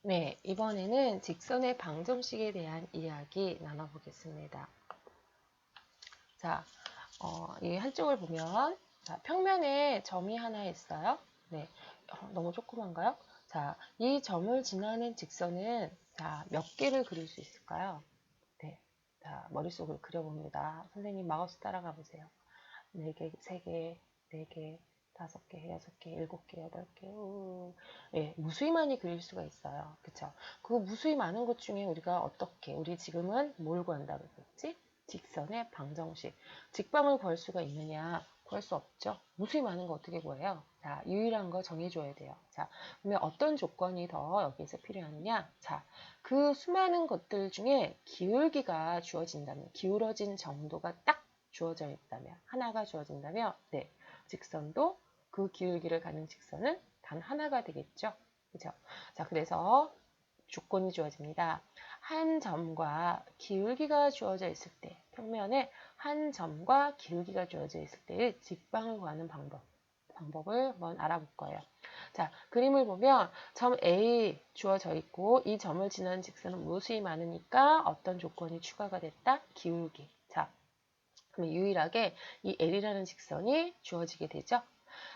네, 이번에는 직선의 방정식에 대한 이야기 나눠보겠습니다. 자, 이 한쪽을 보면, 자, 평면에 점이 하나 있어요. 네, 너무 조그만가요? 자, 이 점을 지나는 직선은, 자, 몇 개를 그릴 수 있을까요? 네, 자, 머릿속으로 그려봅니다. 선생님 마우스 따라가 보세요. 4개, 3개, 4개, 5개, 6개, 7개, 8개, 예, 무수히 많이 그릴 수가 있어요. 그쵸? 그 무수히 많은 것 중에 우리가 어떻게, 우리 지금은 뭘 구한다고 그랬지? 직선의 방정식. 직방을 구할 수가 있느냐? 구할 수 없죠. 무수히 많은 거 어떻게 구해요? 자, 유일한 거 정해줘야 돼요. 자, 그러면 어떤 조건이 더 여기서 필요하느냐? 자, 그 수많은 것들 중에 기울기가 주어진다면, 기울어진 정도가 딱 주어져 있다면, 하나가 주어진다면, 네, 직선도 그 기울기를 가는 직선은 단 하나가 되겠죠. 그죠? 자, 그래서 조건이 주어집니다. 한 점과 기울기가 주어져 있을 때, 평면에 한 점과 기울기가 주어져 있을 때의 직방을 구하는 방법을 한번 알아볼 거예요. 자, 그림을 보면 점 A 주어져 있고 이 점을 지나는 직선은 무수히 많으니까 어떤 조건이 추가가 됐다? 기울기. 자, 그러면 유일하게 이 L이라는 직선이 주어지게 되죠.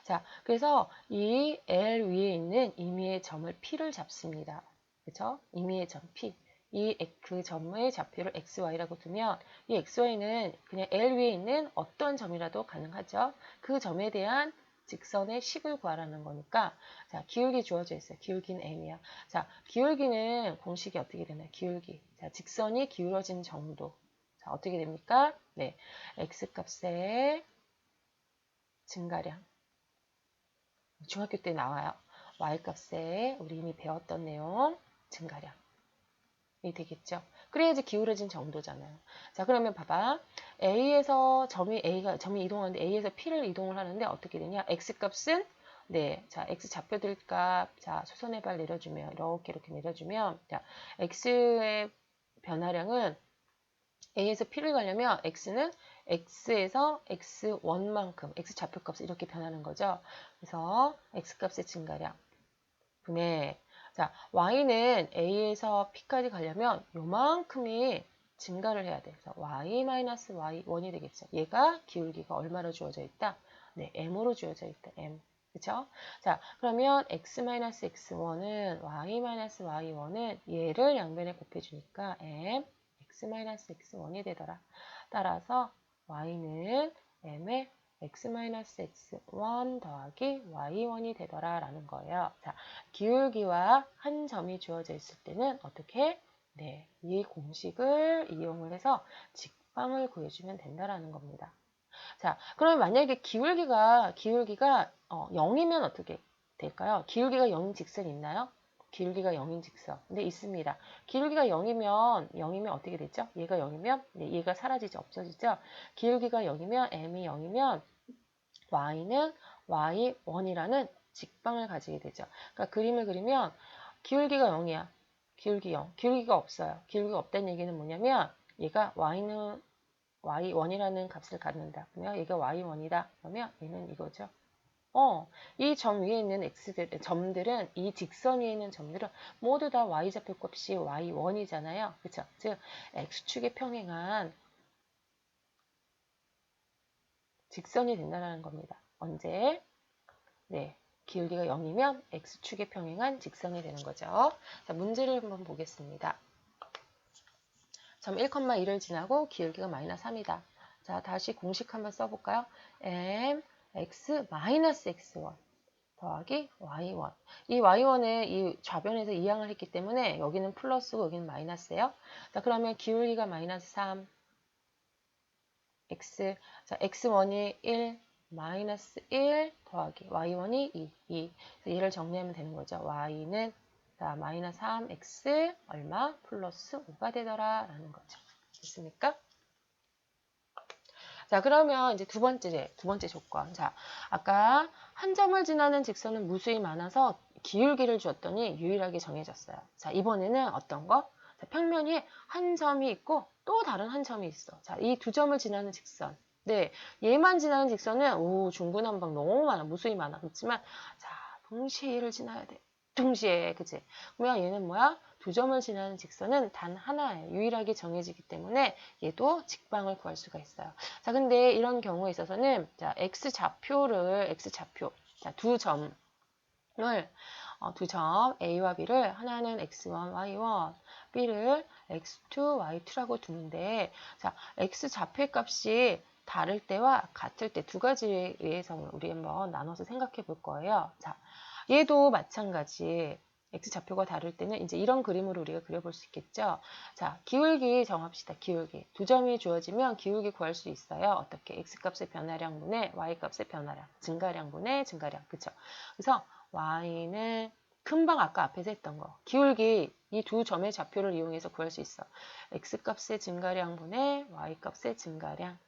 자, 그래서 이 L 위에 있는 임의의 점을 P를 잡습니다. 그렇죠? 임의의 점 P. 그 점의 좌표를 XY라고 두면 이 XY는 그냥 L 위에 있는 어떤 점이라도 가능하죠. 그 점에 대한 직선의 식을 구하라는 거니까 자, 기울기 주어져 있어요. 기울기는 M이야. 자, 기울기는 공식이 어떻게 되나요? 기울기. 자, 직선이 기울어진 정도. 자, 어떻게 됩니까? 네. X값의 증가량. 중학교 때 나와요. Y값에 우리 이미 배웠던 내용 증가량이 되겠죠. 그래야지 기울어진 정도잖아요. 자, 그러면 봐봐. 점이 이동하는데 A에서 P를 이동을 하는데 어떻게 되냐? X값은 네, 자, X 좌표들 값, 자, 수선의 발 내려주면 이렇게 내려주면 자, X의 변화량은 A에서 P를 가려면 X는 X에서 X1만큼, X 좌표값이 이렇게 변하는 거죠. 그래서 X값의 증가량 분의 자, Y는 A에서 P까지 가려면 요만큼이 증가를 해야 돼. 그래서 Y-Y1이 되겠죠. 얘가 기울기가 얼마로 주어져 있다? 네, M으로 주어져 있다. M. 그쵸? 자, 그러면 X-X1은 Y-Y1은 얘를 양변에 곱해주니까 M X-X1이 되더라. 따라서 Y는 M의 X-X1 더하기 Y1이 되더라 라는 거예요. 자, 기울기와 한 점이 주어져 있을 때는 어떻게? 네, 이 공식을 이용을 해서 직방을 구해주면 된다라는 겁니다. 자, 그러면 만약에 기울기가 0이면 어떻게 될까요? 기울기가 0인 직선 있나요? 기울기가 0인 직선. 네, 있습니다. 기울기가 0이면 어떻게 되죠? 얘가 0이면 네, 얘가 사라지죠. 없어지죠. 기울기가 0이면 m이 0이면 y는 y1이라는 직방을 가지게 되죠. 그러니까 그림을 그리면 기울기가 0이야. 기울기 0. 기울기가 없어요. 기울기가 없다는 얘기는 뭐냐면 얘가 y는 y1이라는 값을 갖는다. 그러면 얘가 y1이다. 그러면 얘는 이거죠. 이 점 위에 있는 점들은, 이 직선 위에 있는 점들은 모두 다 y좌표 값이 y1이잖아요. 그쵸? 즉, x축에 평행한 직선이 된다는 겁니다. 언제? 네. 기울기가 0이면 x축에 평행한 직선이 되는 거죠. 자, 문제를 한번 보겠습니다. 점 1,2를 지나고 기울기가 마이너스 3이다. 자, 다시 공식 한번 써볼까요? m x 마이너스 x1 더하기 y1. 이 y1은 이 좌변에서 이항을 했기 때문에 여기는 플러스고 여기는 마이너스예요. 자, 그러면 기울기가 마이너스 3 x. 자, x1이 1 마이너스 1 더하기 y1이 2. 얘를 정리하면 되는 거죠. y는 자, 마이너스 3x 얼마? 플러스 5가 되더라 라는 거죠. 됐습니까? 자, 그러면 이제 두 번째 조건. 자, 아까 한 점을 지나는 직선은 무수히 많아서 기울기를 주었더니 유일하게 정해졌어요. 자, 이번에는 어떤 거? 자, 평면이 한 점이 있고 또 다른 한 점이 있어. 자, 이 두 점을 지나는 직선. 네, 얘만 지나는 직선은 중구난방 너무 많아. 무수히 많아. 그렇지만 자, 동시에 얘를 지나야 돼. 동시에, 그치? 그러면 얘는 뭐야? 두 점을 지나는 직선은 단 하나예요. 유일하게 정해지기 때문에 얘도 직방을 구할 수가 있어요. 자, 근데 이런 경우에 있어서는 자, x좌표, 자, 두 점을 두 점 A와 B를 하나는 x1, y1, B를 x2, y2라고 두는데 자, x좌표의 값이 다를 때와 같을 때 두 가지에 의해서 우리 한번 나눠서 생각해 볼 거예요. 자, 얘도 마찬가지. x좌표가 다를 때는 이제 이런 그림으로 우리가 그려볼 수 있겠죠. 자, 기울기 정합시다. 기울기. 두 점이 주어지면 기울기 구할 수 있어요. 어떻게? x값의 변화량분의 y값의 변화량. 증가량분의 증가량. 그쵸? 그래서 y는 금방 아까 앞에서 했던 거. 기울기 이 두 점의 좌표를 이용해서 구할 수 있어. x값의 증가량분의 y값의 증가량.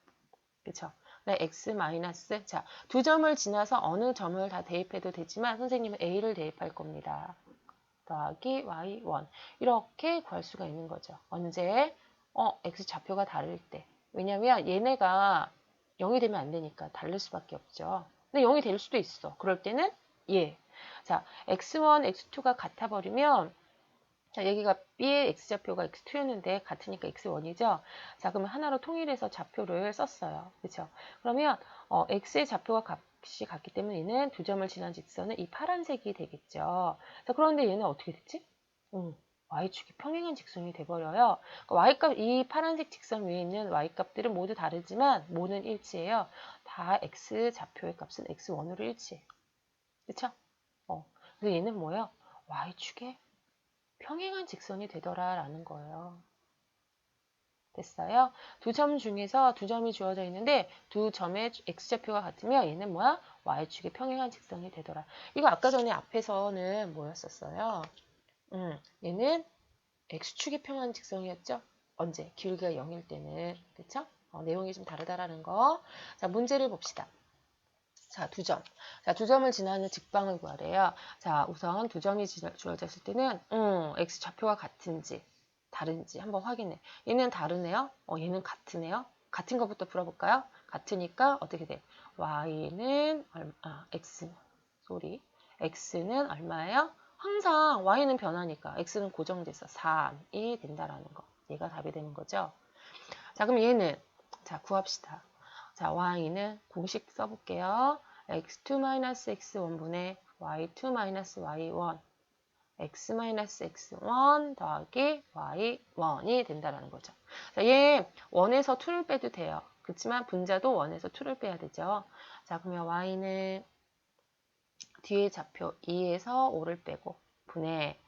그쵸? 네, x 마이너스. 자, 두 점을 지나서 어느 점을 다 대입해도 되지만 선생님은 a를 대입할 겁니다. 더하기 y1. 이렇게 구할 수가 있는 거죠. 언제? x 좌표가 다를 때. 왜냐면 얘네가 0이 되면 안 되니까 다를 수밖에 없죠. 근데 0이 될 수도 있어. 그럴 때는 예. 자, x1, x2가 같아버리면 자, 여기가 B의 X좌표가 X2였는데 같으니까 X1이죠. 자, 그러면 하나로 통일해서 좌표를 썼어요. 그렇죠? 그러면 X의 좌표가 값이 같기 때문에 얘는 두 점을 지난 직선은 이 파란색이 되겠죠. 자, 그런데 얘는 어떻게 됐지? Y축이 평행한 직선이 돼버려요. 그러니까 Y값, 이 파란색 직선 위에 있는 Y값들은 모두 다르지만 모는 일치해요. 다 X 좌표의 값은 X1으로 일치해요. 그렇죠? 그래서 얘는 뭐예요? Y축의 평행한 직선이 되더라라는 거예요. 됐어요? 두 점 중에서 두 점이 주어져 있는데 두 점의 x좌표가 같으면 얘는 뭐야? y축의 평행한 직선이 되더라. 이거 아까 전에 앞에서는 뭐였었어요? 얘는 x축의 평행한 직선이었죠? 언제? 기울기가 0일 때는. 그쵸? 내용이 좀 다르다라는 거. 자, 문제를 봅시다. 자, 두 점. 자, 두 점을 지나는 직방을 구하래요. 자, 우선 두 점이 주어졌을 때는, x 좌표가 같은지, 다른지 한번 확인해. 얘는 다르네요. 얘는 같으네요. 같은 것부터 풀어볼까요? 같으니까 어떻게 돼? y는 x는 얼마예요? 항상 y는 변하니까 x는 고정돼서 3이 된다라는 거. 얘가 답이 되는 거죠. 자, 그럼 얘는 자, 구합시다. 자, y는 공식 써볼게요. x2-x1분의 y2-y1 x-x1 더하기 y1이 된다라는 거죠. 자, 얘 1에서 2를 빼도 돼요. 그렇지만 분자도 1에서 2를 빼야 되죠. 자, 그러면 y는 뒤에 좌표 2에서 5를 빼고 분의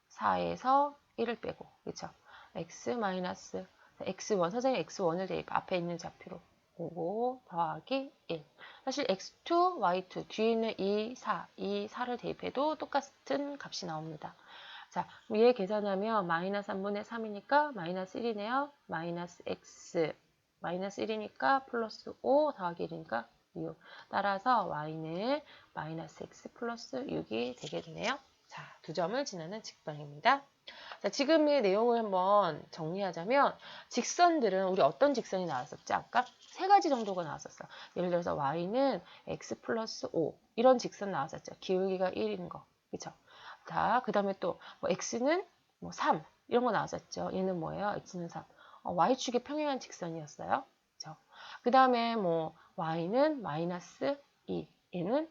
4에서 1을 빼고 그렇죠? x-x1 선생님 x1을 대입 앞에 있는 좌표로 5 더하기 1 사실 x2, y2 뒤에 있는 2, 4를 대입해도 똑같은 값이 나옵니다. 자, 얘 계산하면 마이너스 3분의 3이니까 마이너스 1이네요. 마이너스 x 마이너스 1이니까 플러스 5 더하기 1이니까 6 따라서 y는 마이너스 x 플러스 6이 되게 되네요. 자, 두 점을 지나는 직방입니다. 자, 지금의 내용을 한번 정리하자면 직선들은 우리 어떤 직선이 나왔었죠? 아까 세 가지 정도가 나왔었어. 예를 들어서 y는 x 플러스 5 이런 직선 나왔었죠. 기울기가 1인 거. 그쵸? 자, 그 다음에 또 뭐 x는 뭐 3 이런 거 나왔었죠. 얘는 뭐예요? x는 3. y축의 평행한 직선이었어요. 그쵸? 그 다음에 뭐 y는 마이너스 2 얘는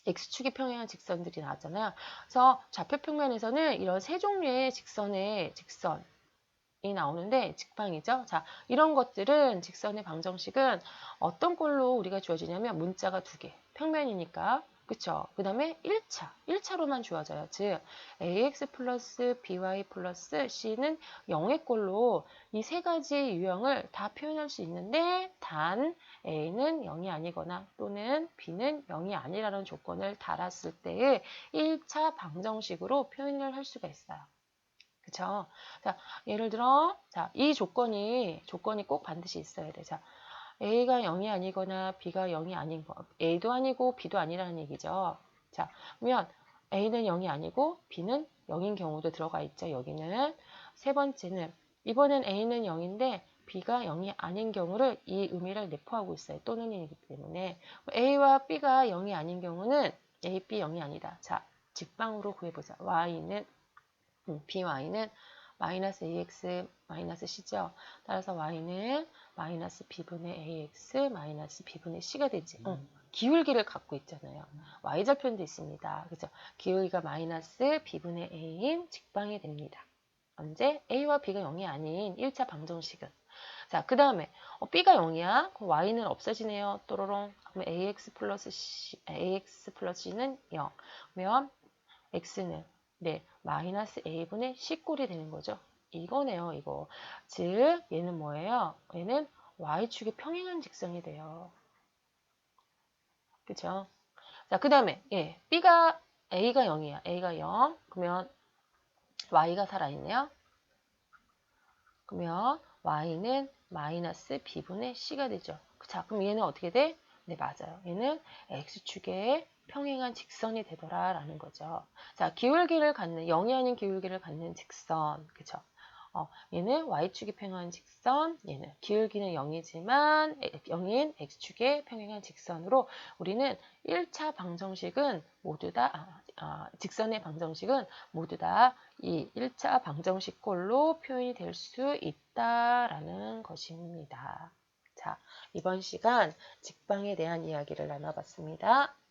X축이 평행한 직선들이 나왔잖아요. 그래서 좌표 평면에서는 이런 세 종류의 직선이 나오는데 직방이죠. 자, 이런 것들은 직선의 방정식은 어떤 꼴로 우리가 주어지냐면 문자가 두 개, 평면이니까. 그쵸? 그 다음에 1차로만 주어져요. 즉, ax 플러스 by 플러스 c는 0의 꼴로 이 세 가지 유형을 다 표현할 수 있는데 단 a는 0이 아니거나 또는 b는 0이 아니라는 조건을 달았을 때의 1차 방정식으로 표현을 할 수가 있어요. 그쵸? 자, 예를 들어, 자, 이 조건이 꼭 반드시 있어야 돼. 자, A가 0이 아니거나 B가 0이 아닌 거, A도 아니고 B도 아니라는 얘기죠. 자, 그러면 A는 0이 아니고 B는 0인 경우도 들어가 있죠. 여기는. 세 번째는, 이번엔 A는 0인데 B가 0이 아닌 경우를 이 의미를 내포하고 있어요. 또는이기 때문에. A와 B가 0이 아닌 경우는 A, B 0이 아니다. 자, 직방으로 구해보자. y는 by는 마이너스 ax 마이너스 c죠. 따라서 y는 마이너스 b분의 ax 마이너스 b분의 c가 되지. 기울기를 갖고 있잖아요. y절편도 있습니다. 그죠? 기울기가 마이너스 b분의 a인 직방이 됩니다. 언제? a와 b가 0이 아닌 1차 방정식은. 자, 그 다음에 b가 0이야. 그럼 y는 없어지네요. 또로롱. 그럼 ax 플러스 c는 0. 그러면 x는 네, 마이너스 a분의 c꼴이 되는 거죠. 이거네요, 이거. 즉, 얘는 뭐예요? 얘는 y축의 평행한 직선이 돼요. 그쵸? 자, 그 다음에, 예, a가 0이야. a가 0. 그러면 y가 살아있네요. 그러면 y는 마이너스 b분의 c가 되죠. 자, 그럼 얘는 어떻게 돼? 네, 맞아요. 얘는 x축의 평행한 직선이 되더라라는 거죠. 자, 기울기를 갖는, 0이 아닌 기울기를 갖는 직선. 그쵸? 얘는 y축이 평행한 직선, 얘는 기울기는 0이지만 0인 x축의 평행한 직선으로 우리는 1차 방정식은 모두 다 직선의 방정식은 모두 다 이 1차 방정식꼴로 표현이 될 수 있다라는 것입니다. 자, 이번 시간 직방에 대한 이야기를 나눠봤습니다.